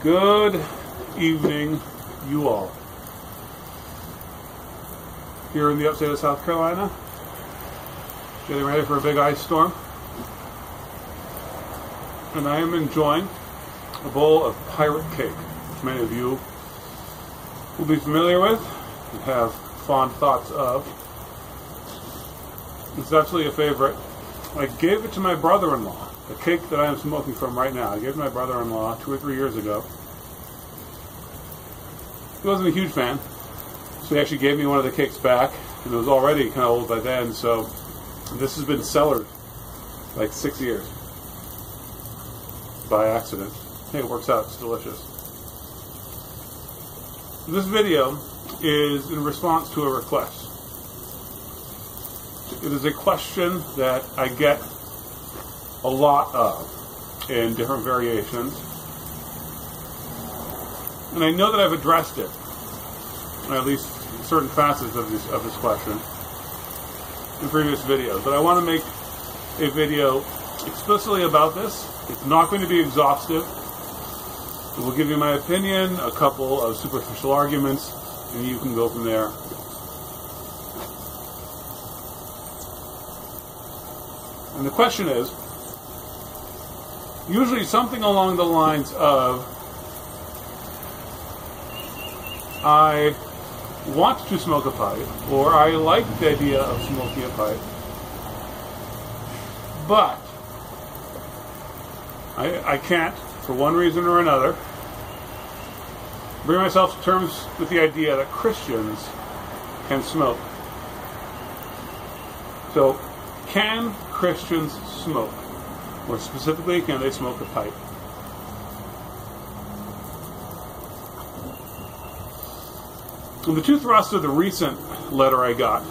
Good evening, you all. Here in the upstate of South Carolina, getting ready for a big ice storm. And I am enjoying a bowl of pirate cake, which many of you will be familiar with and have fond thoughts of. It's absolutely a favorite. I gave it to my brother-in-law, the cake that I am smoking from right now. I gave it to my brother-in-law 2 or 3 years ago. He wasn't a huge fan, so he actually gave me one of the cakes back, and it was already kind of old by then, so this has been cellared like 6 years by accident. Hey, it works out, it's delicious. This video is in response to a request. It is a question that I get a lot of in different variations. And I know that I've addressed it, or at least certain facets of this question, in previous videos. But I want to make a video explicitly about this. It's not going to be exhaustive. It will give you my opinion, a couple of superficial arguments, and you can go from there. And the question is, usually something along the lines of, I want to smoke a pipe, or I like the idea of smoking a pipe, but I can't, for one reason or another, bring myself to terms with the idea that Christians can smoke. So, can Christians smoke? Or specifically, can they smoke a pipe? And the two thrusts of the recent letter I got.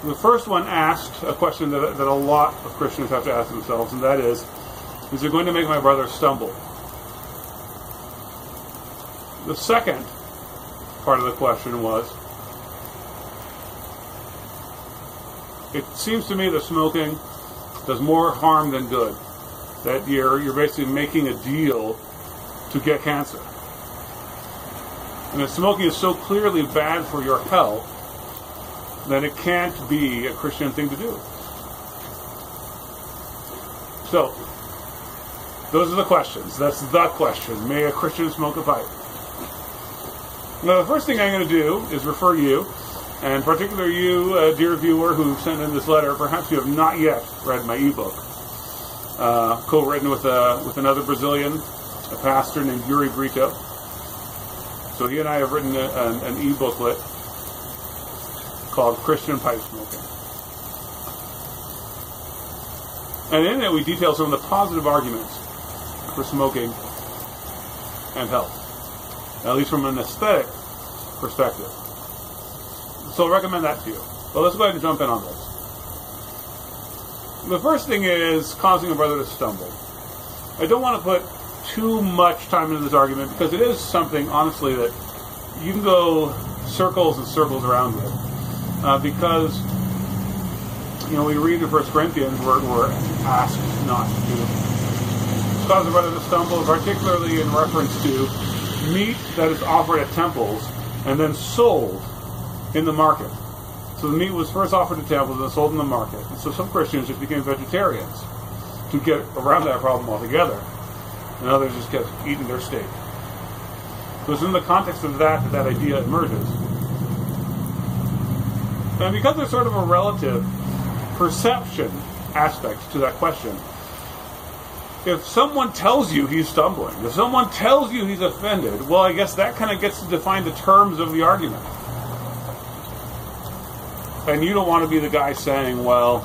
The first one asked a question that a lot of Christians have to ask themselves, and that is it going to make my brother stumble? The second part of the question was, it seems to me that smoking does more harm than good. That you're basically making a deal to get cancer. And if smoking is so clearly bad for your health, then it can't be a Christian thing to do. So, those are the questions. That's the question. May a Christian smoke a pipe? Now, the first thing I'm going to do is refer you, and particularly you, dear viewer, who sent in this letter. Perhaps you have not yet read my ebook, co-written with another Brazilian, a pastor named Yuri Brito. So he and I have written an e-booklet called Christian Pipe Smoking. And in it we detail some of the positive arguments for smoking and health, at least from an aesthetic perspective. So I'll recommend that to you. But let's go ahead and jump in on this. The first thing is causing a brother to stumble. I don't want to put too much time into this argument because it is something, honestly, that you can go circles and circles around with. Because, we read in 1 Corinthians, we're asked not to cause a brother to stumble, particularly in reference to meat that is offered at temples and then sold in the market. So the meat was first offered at temples and then sold in the market. And so some Christians just became vegetarians to get around that problem altogether. And others just kept eating their steak. So it's in the context of that idea emerges. And because there's sort of a relative perception aspect to that question, if someone tells you he's stumbling, if someone tells you he's offended, well, I guess that kind of gets to define the terms of the argument. And you don't want to be the guy saying, well,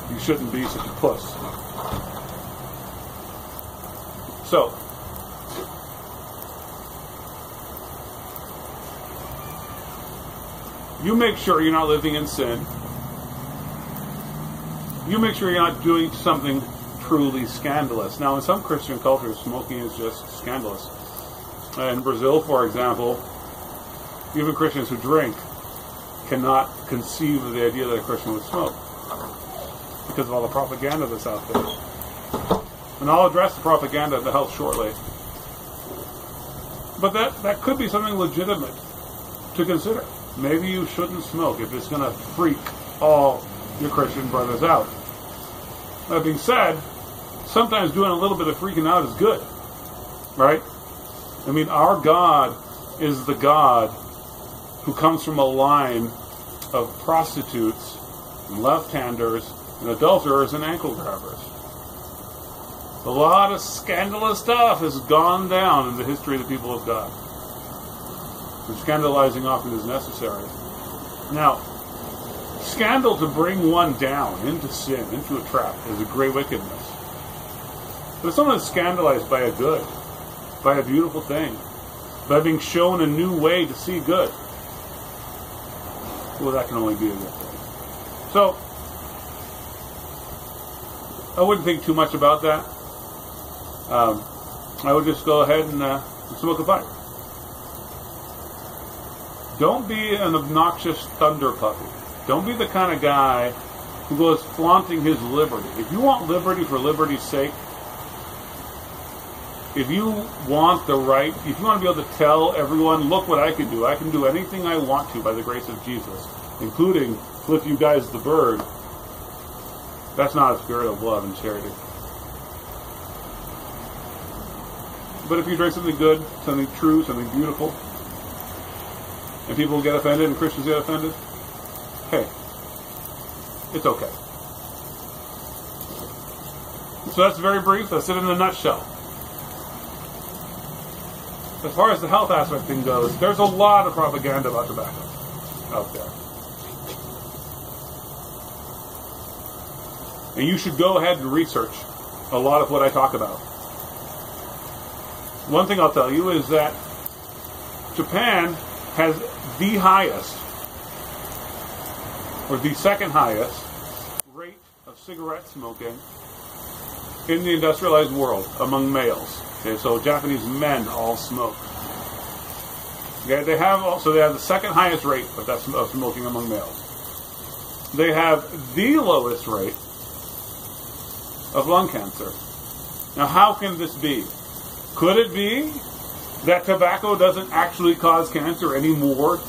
you shouldn't be such a puss. So, you make sure you're not living in sin. You make sure you're not doing something truly scandalous. Now, in some Christian cultures, smoking is just scandalous. In Brazil, for example, even Christians who drink cannot conceive of the idea that a Christian would smoke because of all the propaganda that's out there. And I'll address the propaganda of the health shortly. But that could be something legitimate to consider. Maybe you shouldn't smoke if it's going to freak all your Christian brothers out. That being said, sometimes doing a little bit of freaking out is good. Right? I mean, our God is the God who comes from a line of prostitutes and left-handers and adulterers and ankle grabbers. A lot of scandalous stuff has gone down in the history of the people of God. And scandalizing often is necessary. Now, scandal to bring one down into sin, into a trap, is a great wickedness. But if someone is scandalized by a good, by a beautiful thing, by being shown a new way to see good, well, that can only be a good thing. So, I wouldn't think too much about that. I would just go ahead and smoke a pipe. Don't be an obnoxious thunder puppy. Don't be the kind of guy who goes flaunting his liberty. If you want liberty for liberty's sake, if you want the right, if you want to be able to tell everyone, look what I can do. I can do anything I want to by the grace of Jesus, including flip you guys the bird. That's not a spirit of love and charity. But if you drink something good, something true, something beautiful, and people get offended and Christians get offended, hey, it's okay. So that's very brief. That's it in a nutshell. As far as the health aspect thing goes, there's a lot of propaganda about tobacco out there. And you should go ahead and research a lot of what I talk about. One thing I'll tell you is that Japan has the highest, or the second highest, rate of cigarette smoking in the industrialized world among males. Okay, so Japanese men all smoke. Okay, they have the second highest rate of smoking among males. They have the lowest rate of lung cancer. Now, how can this be? Could it be that tobacco doesn't actually cause cancer any more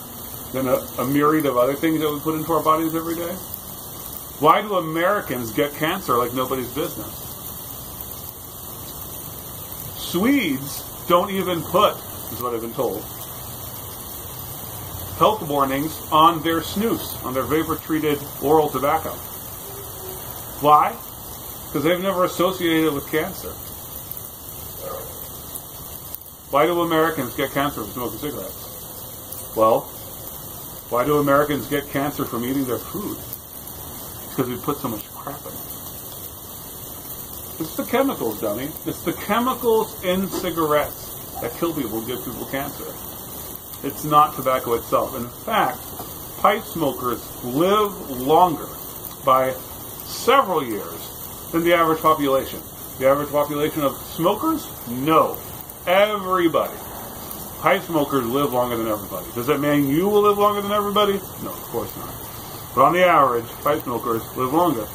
than a myriad of other things that we put into our bodies every day? Why do Americans get cancer like nobody's business? Swedes don't even put, is what I've been told, health warnings on their snus, on their vapor-treated oral tobacco. Why? Because they've never associated it with cancer. Why do Americans get cancer from smoking cigarettes? Well, why do Americans get cancer from eating their food? It's because we put so much crap in it. It's the chemicals, dummy. It's the chemicals in cigarettes that kill people and give people cancer. It's not tobacco itself. In fact, pipe smokers live longer by several years than the average population. The average population of smokers? No. Everybody. Pipe smokers live longer than everybody. Does that mean you will live longer than everybody? No, of course not. But on the average, pipe smokers live longer.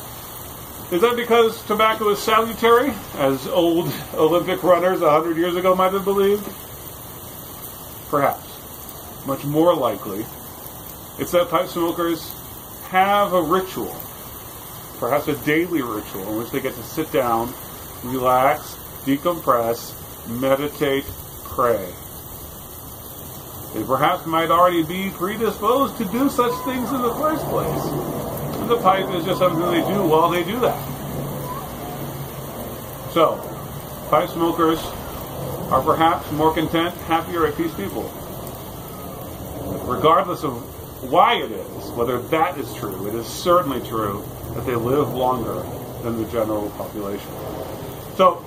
Is that because tobacco is salutary, as old Olympic runners 100 years ago might have believed? Perhaps. Much more likely, it's that pipe smokers have a ritual, perhaps a daily ritual, in which they get to sit down, relax, decompress, meditate, pray. They perhaps might already be predisposed to do such things in the first place. And the pipe is just something they do while they do that. So, pipe smokers are perhaps more content, happier, at peace people. Regardless of why it is, whether that is true, it is certainly true that they live longer than the general population. So,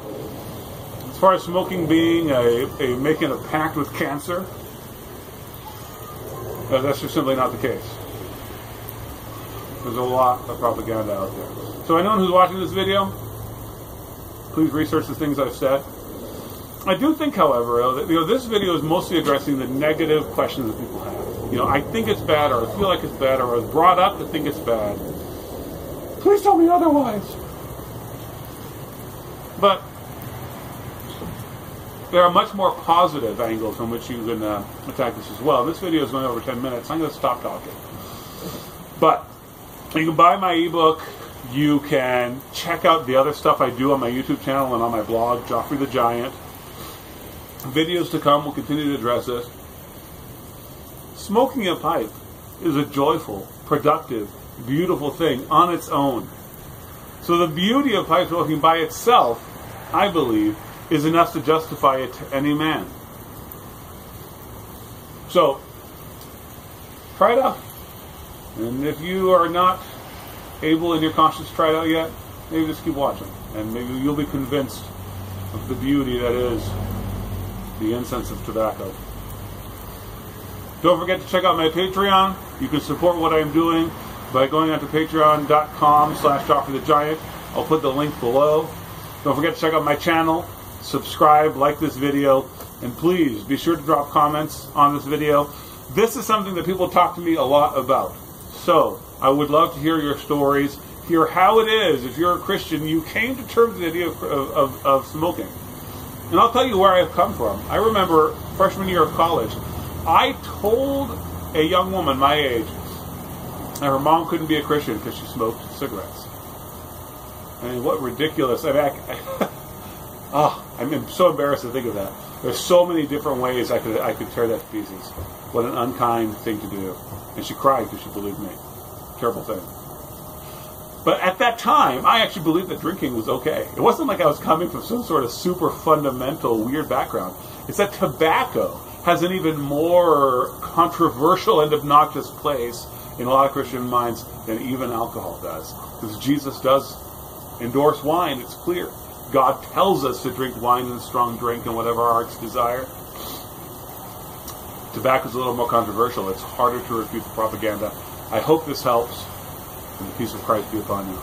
as far as smoking being making a pact with cancer, that's just simply not the case. There's a lot of propaganda out there. So anyone who's watching this video, please research the things I've said. I do think, however, that this video is mostly addressing the negative questions that people have. I think it's bad, or I feel like it's bad, or I was brought up to think it's bad. Please tell me otherwise. But there are much more positive angles from which you can attack this as well. This video is going over 10 minutes. I'm going to stop talking. But you can buy my ebook. You can check out the other stuff I do on my YouTube channel and on my blog, Joffrey the Giant. Videos to come will continue to address this. Smoking a pipe is a joyful, productive, beautiful thing on its own. So the beauty of pipe smoking by itself, I believe, is enough to justify it to any man. So, try it out. And if you are not able in your conscience to try it out yet, maybe just keep watching. And maybe you'll be convinced of the beauty that is the incense of tobacco. Don't forget to check out my Patreon. You can support what I'm doing by going onto patreon.com/JoffreyTheGiant. I'll put the link below. Don't forget to check out my channel. Subscribe, like this video, and please be sure to drop comments on this video. This is something that people talk to me a lot about. So, I would love to hear your stories, hear how it is, if you're a Christian, you came to terms with the idea of smoking. And I'll tell you where I've come from. I remember freshman year of college, I told a young woman my age that her mom couldn't be a Christian because she smoked cigarettes. I mean, what ridiculous. I'm so embarrassed to think of that. There's so many different ways I could tear that to pieces. What an unkind thing to do. And she cried because she believed me. Terrible thing. But at that time, I actually believed that drinking was okay. It wasn't like I was coming from some sort of super fundamental weird background. It's that tobacco has an even more controversial and obnoxious place in a lot of Christian minds than even alcohol does. Because Jesus does endorse wine, it's clear. God tells us to drink wine and strong drink and whatever our hearts desire. Tobacco is a little more controversial. It's harder to refute the propaganda. I hope this helps, and the peace of Christ be upon you.